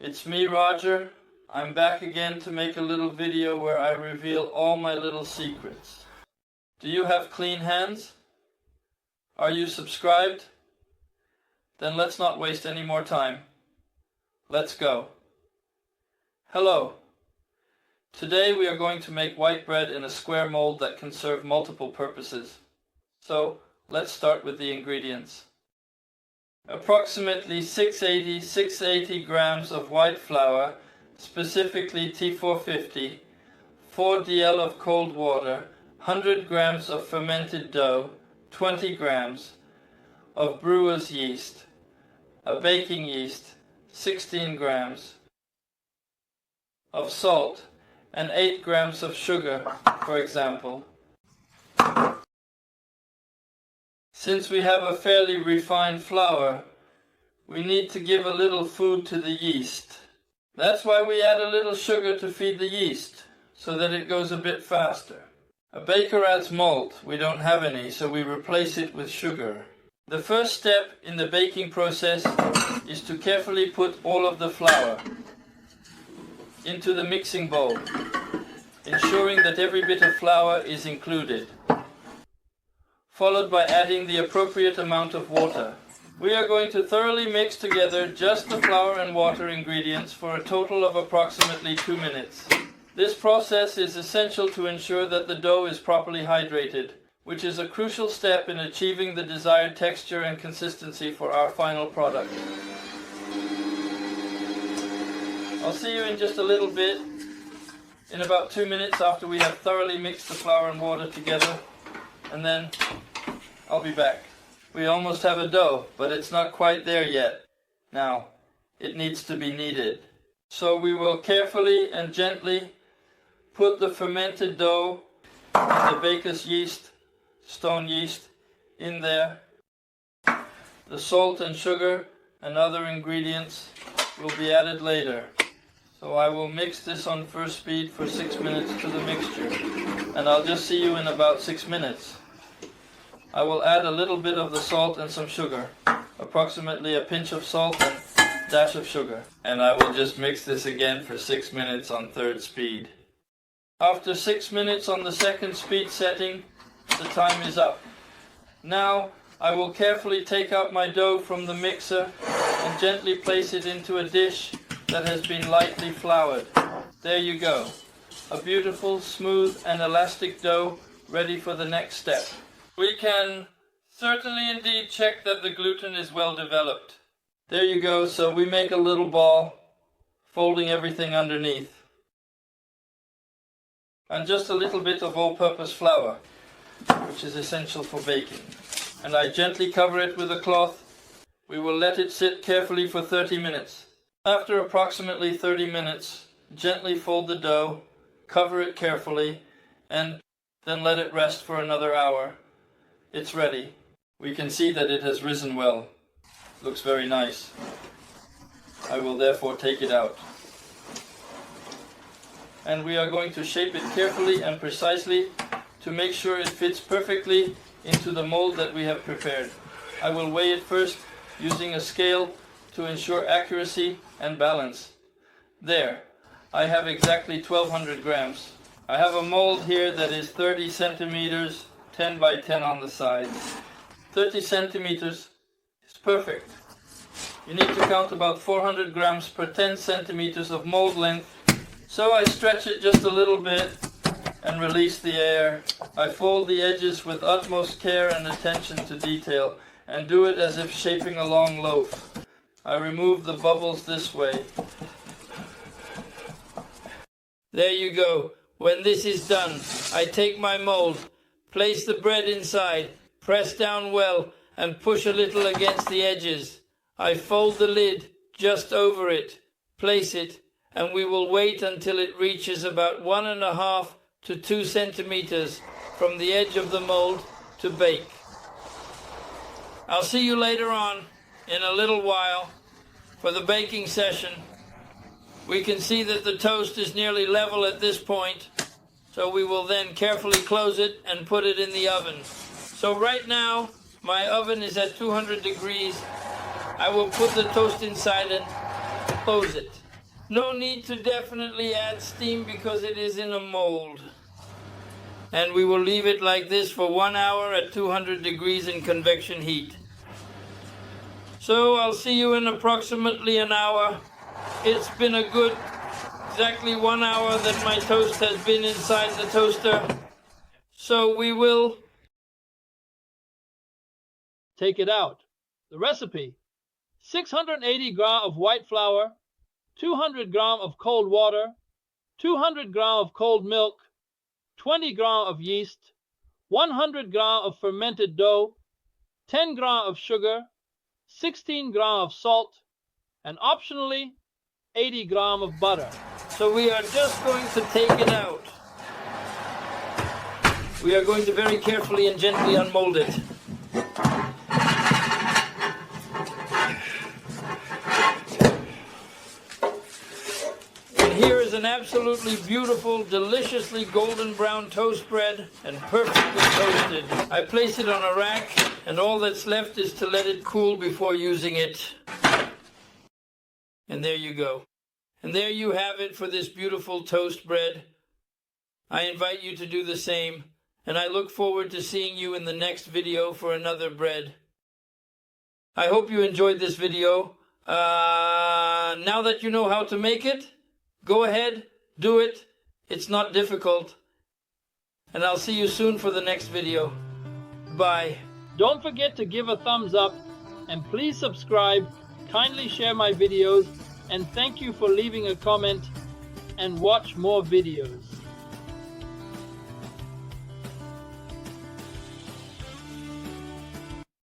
It's me, Roger. I'm back again to make a little video where I reveal all my little secrets. Do you have clean hands? Are you subscribed? Then let's not waste any more time. Let's go. Hello. Today we are going to make white bread in a square mold that can serve multiple purposes. So, let's start with the ingredients. Approximately 680 grams of white flour, specifically T450, 4 dl of cold water, 100 grams of fermented dough, 20 grams of brewer's yeast, a baking yeast, 16 grams of salt, and 8 grams of sugar, for example. Since we have a fairly refined flour, we need to give a little food to the yeast. That's why we add a little sugar to feed the yeast, so that it goes a bit faster. A baker adds malt. We don't have any, so we replace it with sugar. The first step in the baking process is to carefully put all of the flour into the mixing bowl, ensuring that every bit of flour is included, followed by adding the appropriate amount of water. We are going to thoroughly mix together just the flour and water ingredients for a total of approximately 2 minutes. This process is essential to ensure that the dough is properly hydrated, which is a crucial step in achieving the desired texture and consistency for our final product. I'll see you in just a little bit, in about 2 minutes after we have thoroughly mixed the flour and water together, and then I'll be back. We almost have a dough, but it's not quite there yet. Now, it needs to be kneaded. So we will carefully and gently put the fermented dough and the baker's yeast, stone yeast, in there. The salt and sugar and other ingredients will be added later. So I will mix this on first speed for 6 minutes to the mixture, and I'll just see you in about 6 minutes. I will add a little bit of the salt and some sugar, approximately a pinch of salt and a dash of sugar, and I will just mix this again for 6 minutes on third speed. After 6 minutes on the second speed setting, the time is up. Now I will carefully take out my dough from the mixer and gently place it into a dish that has been lightly floured. There you go. A beautiful, smooth and elastic dough ready for the next step. We can certainly indeed check that the gluten is well developed. There you go. So we make a little ball, folding everything underneath. And just a little bit of all-purpose flour, which is essential for baking. And I gently cover it with a cloth. We will let it sit carefully for 30 minutes. After approximately 30 minutes, gently fold the dough, cover it carefully, and then let it rest for another hour. It's ready. We can see that it has risen well. Looks very nice. I will therefore take it out. And we are going to shape it carefully and precisely to make sure it fits perfectly into the mold that we have prepared. I will weigh it first using a scale to ensure accuracy and balance. There, I have exactly 1200 grams. I have a mold here that is 30 centimeters, 10 by 10 on the sides. 30 centimeters is perfect. You need to count about 400 grams per 10 centimeters of mold length. So I stretch it just a little bit and release the air. I fold the edges with utmost care and attention to detail and do it as if shaping a long loaf. I remove the bubbles this way. There you go. When this is done, I take my mold, place the bread inside, press down well and push a little against the edges. I fold the lid just over it, place it, and we will wait until it reaches about 1.5 to 2 centimeters from the edge of the mold to bake. I'll see you later on in a little while for the baking session. We can see that the toast is nearly level at this point, so we will then carefully close it and put it in the oven. So right now, my oven is at 200 degrees. I will put the toast inside and close it. No need to definitely add steam because it is in a mold. And we will leave it like this for 1 hour at 200 degrees in convection heat. So I'll see you in approximately an hour. It's been a good exactly 1 hour that my toast has been inside the toaster. So we will take it out. The recipe: 680 grams of white flour, 200 grams of cold water, 200 grams of cold milk, 20 grams of yeast, 100 grams of fermented dough, 10 grams of sugar, 16 grams of salt, and optionally 80 grams of butter. So we are just going to take it out. We are going to very carefully and gently unmold it. Here is an absolutely beautiful, deliciously golden brown toast bread and perfectly toasted. I place it on a rack, and all that's left is to let it cool before using it. And there you go. And there you have it for this beautiful toast bread. I invite you to do the same, and I look forward to seeing you in the next video for another bread. I hope you enjoyed this video. Now that you know how to make it, go ahead, do it. It's not difficult. And I'll see you soon for the next video. Bye. Don't forget to give a thumbs up and please subscribe, kindly share my videos, and thank you for leaving a comment and watch more videos.